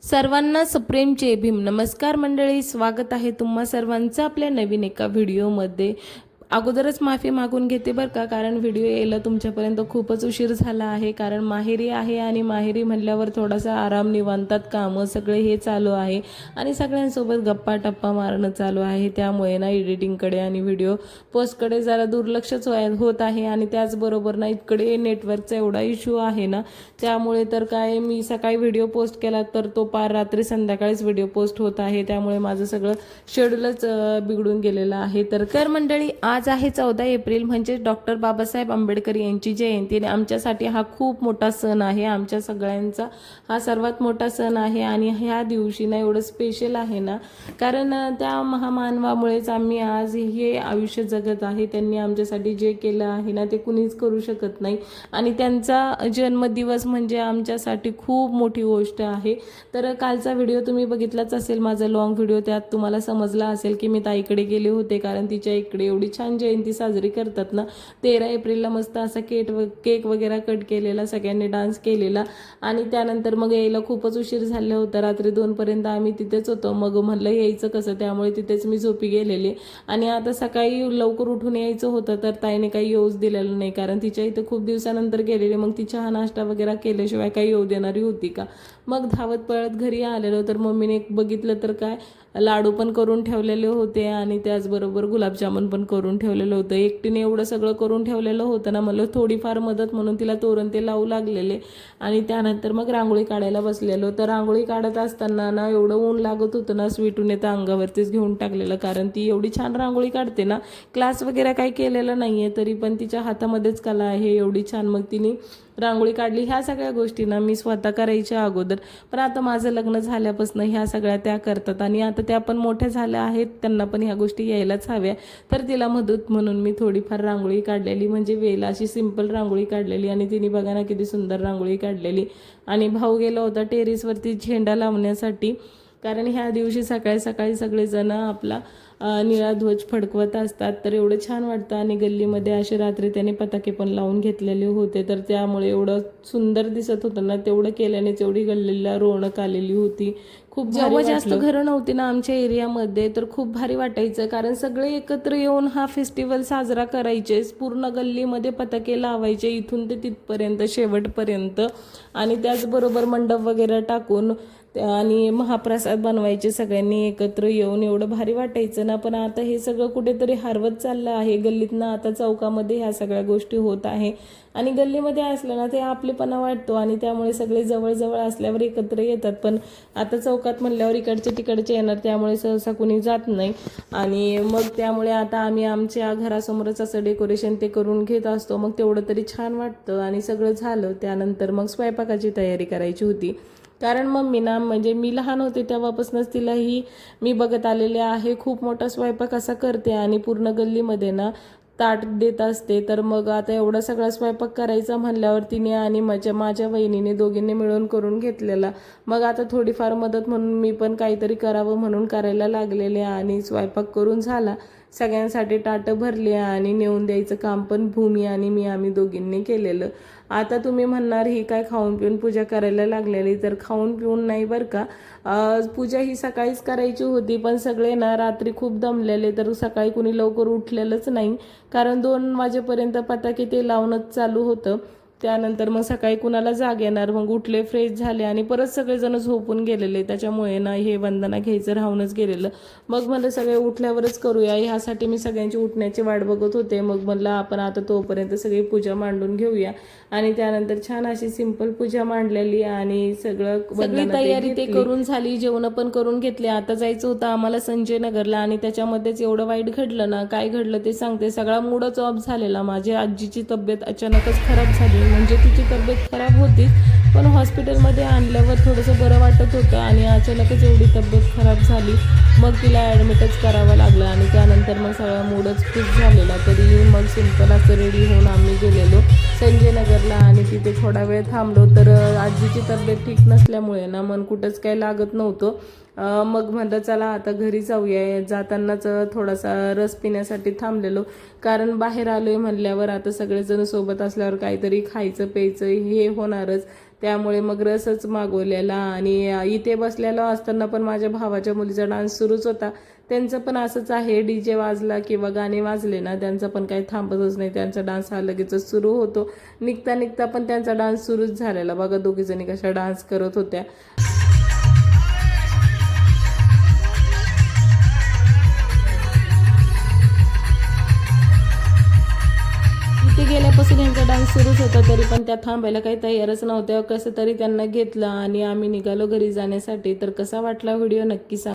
सर्वांना सप्रेम जय भीम. नमस्कार मंडळी, स्वागत आहे तुम्हा सर्वांचं आपल्या नवीन एका व्हिडिओमध्ये. अगोदरच माफी मागून घेते बरं का, कारण व्हिडिओ यायला तुमच्यापर्यंत खूपच उशीर झाला आहे. कारण माहेरी आहे आणि माहेरी म्हणल्यावर थोडासा आराम, निवांतात कामं सगळे हे चालू आहे आणि सगळ्यांसोबत गप्पा टप्पा मारणं चालू आहे. त्यामुळे ना एडिटिंगकडे आणि व्हिडिओ पोस्टकडे जरा दुर्लक्षच होत आहे. आणि त्याचबरोबर ना इकडे नेटवर्कचा एवढा इश्यू आहे ना, त्यामुळे तर काय मी सकाळी व्हिडिओ पोस्ट केला तर तो पार रात्री संध्याकाळीच व्हिडिओ पोस्ट होत आहे. त्यामुळे माझं सगळं शेड्यूलच बिघडून गेलेलं आहे. तर मंडळी, आज आहे 14 एप्रिल, म्हणजे डॉक्टर बाबासाहेब आंबेडकर यांची जयंती. आमच्यासाठी हा खूप मोठा सण आहे. आमच्या सगळ्यांचा हा सर्वात मोठा सण आहे. आणि ह्या दिवशी ना एवढं स्पेशल आहे ना, कारण त्या महामानवामुळेच आम्ही आज हे आयुष्य जगत आहे. त्यांनी आमच्यासाठी जे केलं आहे ना ते कुणीच करू शकत नाही. आणि त्यांचा जन्मदिवस म्हणजे आमच्यासाठी खूप मोठी गोष्ट आहे. तर कालचा व्हिडिओ तुम्ही बघितलाच असेल, माझा लॉंग व्हिडिओ. त्यात तुम्हाला समजला असेल की मी ताईकडे गेले होते, कारण तिच्या इकडे एवढी छान जयंती साजरी करतात ना. 13 एप्रिलला मस्त असा केक वगैरे कट केलेला, सगळ्यांनी डान्स केलेला. आणि त्यानंतर मग यायला खूपच उशीर झाला होता. रात्री 2 पर्यंत आम्ही तिथेच होतो. मग म्हणलं यायचं कसं, त्यामुळे तिथेच मी झोपी गेलेले. आणि आता सकाळी लवकर उठून यायचं होतं तर ताईने काही येऊच दिलेलं नाही, कारण तिच्या इथं खूप दिवसानंतर गेलेले. मग ती चहा नाश्ता वगैरे केल्याशिवाय काही येऊ देणारी होती का. मग धावत पळत घरी आलेलो तर मम्मीने बघितलं तर काय, लाडू पण करून ठेवलेले होते आणि त्याचबरोबर गुलाबजामुन पण करून ठेवलेलं होतं. एकटीने एवढं सगळं करून ठेवलेलं होतं ना, मला थोडीफार मदत म्हणून तिला तोरण ते लावू लागलेले. आणि त्यानंतर मग रांगोळी काढायला बसलेलो. तर रांगोळी काढत असताना ना एवढं ऊन लागत होतं ना, स्वीटून येतं अंगावरतीच घेऊन टाकलेलं, कारण ती एवढी छान रांगोळी काढते ना. क्लास वगैरे काही केलेलं नाहीये, तरी पण तिच्या हातामध्येच कला आहे एवढी छान. मग तिने रांगोळी काढली. ह्या सगळ्या गोष्टी ना मी स्वतः करायच्या अगोदर, पण आता माझं लग्न झाल्यापासून ह्या सगळ्या त्या करतात. आणि आता त्या पण मोठ्या झाल्या आहेत, त्यांना पण ह्या गोष्टी यायलाच हव्या. तर तिला मदत म्हणून मी थोडीफार रांगोळी काढलेली, म्हणजे वेला अशी सिंपल रांगोळी काढलेली. आणि तिने बघा ना किती सुंदर रांगोळी काढलेली. आणि भाऊ गेला होता टेरेसवरती झेंडा लावण्यासाठी, कारण ह्या दिवशी सकाळी सकाळी सगळेजण आपला निळा ध्वज फडकवत असतात. तर एवढं छान वाटतं. आणि गल्लीमध्ये असे रात्री त्याने पताके पण लावून घेतलेले होते, तर त्यामुळे एवढं सुंदर दिसत होतं ना. तेवढं केल्यानेच एवढी गल्लीला रौनक आलेली होती. खूप जेव्हा जास्त घरं नव्हती ना आमच्या एरियामध्ये, तर खूप भारी वाटायचं, कारण सगळे एकत्र येऊन हा फेस्टिवल साजरा करायचे. पूर्ण गल्लीमध्ये पताके लावायचे इथून ते तिथपर्यंत, शेवटपर्यंत. आणि त्याचबरोबर मंडप वगैरे टाकून आणि महाप्रसाद बनवायचे सगळ्यांनी एकत्र येऊन. एवढं भारी वाटायचं ना. पण आता हे सगळं कुठेतरी हरवत चाललं आहे गल्लीतनं. आता चौकामध्ये ह्या सगळ्या गोष्टी होत आहे. आणि गल्लीमध्ये असलं ना ते आपलेपणा वाटतो, आणि त्यामुळे सगळे जवळजवळ असल्यावर एकत्र येतात. पण आता चौकात म्हणल्यावर इकडचे तिकडचे येणार, त्यामुळे सहसा कुणी जात नाही. आणि मग त्यामुळे आता आम्ही आमच्या घरासमोरच असं डेकोरेशन ते करून घेत असतो. मग तेवढं तरी छान वाटतं. आणि सगळं झालं त्यानंतर मग स्वयंपाकाची तयारी करायची होती, कारण मम्मी ना, म्हणजे मी लहान होते तेव्हापासूनच तिलाही मी बघत आलेले आहे. खूप मोठा स्वयंपाक असा करते आणि पूर्ण गल्लीमध्ये ना ताट देत असते. तर मग आता एवढा सगळा स्वयंपाक करायचा म्हणल्यावर तिने आणि माझ्या वहिनीने दोघींनी मिळून करून घेतलेला. मग आता थोडीफार मदत म्हणून मी पण काहीतरी करावं म्हणून करायला लागलेले. आणि स्वयंपाक करून झाला, सगळ्यांसाठी ताटं भरली आणि नेऊन द्यायचं काम पण भूमी आणि आम्ही दोघींनी केलेलं. आता तुम्ही म्हणणार ही काय खाऊन पिऊन पूजा करायला लागलेली, तर खाऊन पिऊन नाही बरं का. पूजा ही सकाळीच करायची होती, पण सगळे ना रात्री खूप दमलेले, तर सकाळी कुणी लवकर उठलेलंच नाही, कारण 2 वाजेपर्यंत पताके ते लावणंच चालू होतं. त्यानंतर मग सकाळी कुणाला जाग येणार. मग उठले, फ्रेश झाले आणि परत सगळेजण झोपून गेलेले. त्याच्यामुळे ना हे वंदना घ्यायचं राहूनच गेलेलं. मग म्हणलं सगळे उठल्यावरच करूया, ह्यासाठी मी सगळ्यांची उठण्याची वाट बघत होते. मग म्हणलं आपण आता तोपर्यंत सगळी पूजा मांडून घेऊया. आणि त्यानंतर छान अशी सिंपल पूजा मांडलेली आणि सगळी तयारी ते करून झाली. जेवण पण करून घेतले. आता जायचं होतं आम्हाला संजय नगरला, आणि त्याच्यामध्येच एवढं वाईट घडलं ना. काय घडलं ते सांगते. सगळा मूडच ऑफ झालेला. माझ्या आजीची तब्येत अचानकच खराब झाली. म्हणजे तिची तब्येत खराब होती, पण हॉस्पिटलमध्ये आणल्यावर थोडंसं बरं वाटत होतं, आणि अचानकच एवढी तब्येत खराब झाली. मग तिला ॲडमिटच करावं लागलं. आणि त्यानंतर मग सगळा मूडच खुश झालेला. तरी मग सिंपल असं रेडी होऊन आम्ही गेलेलो संजय नगरला, आणि तिथे थोडा वेळ थांबलो. तर आजीची तब्येत ठीक नसल्यामुळे ना मन कुठंच काही लागत नव्हतं. मग म्हणलं चला आता घरी जाऊया. जातानाच थोडासा रस पिण्यासाठी थांबलेलो, कारण बाहेर आलोय म्हणल्यावर आता सगळेजण सोबत असल्यावर काहीतरी खायचं प्यायचं हे होणारच. त्यामुळे मग रसच मागवलेला आणि इथे बसलेलो असताना पण माझ्या भावाच्या मुलीचा डान्स सुरूच होता. त्यांचं पण असंच आहे, DJ वाजला किंवा गाणे वाजले ना त्यांचं पण काही थांबतच नाही, त्यांचा डान्स हा लगेचच सुरू होतो. निघता निघता पण त्यांचा डान्स सुरूच झालेला. बघा दोघीजणी कशा डान्स करत होत्या. इथे गेल्यापासून यांचा डान्स सुरूच होता, तरी पण त्या थांबायला काही तयारच नव्हत्या. कसं तरी त्यांना घेतलं आणि आम्ही निघालो घरी जाण्यासाठी. तर कसा वाटला व्हिडिओ नक्की सांगा.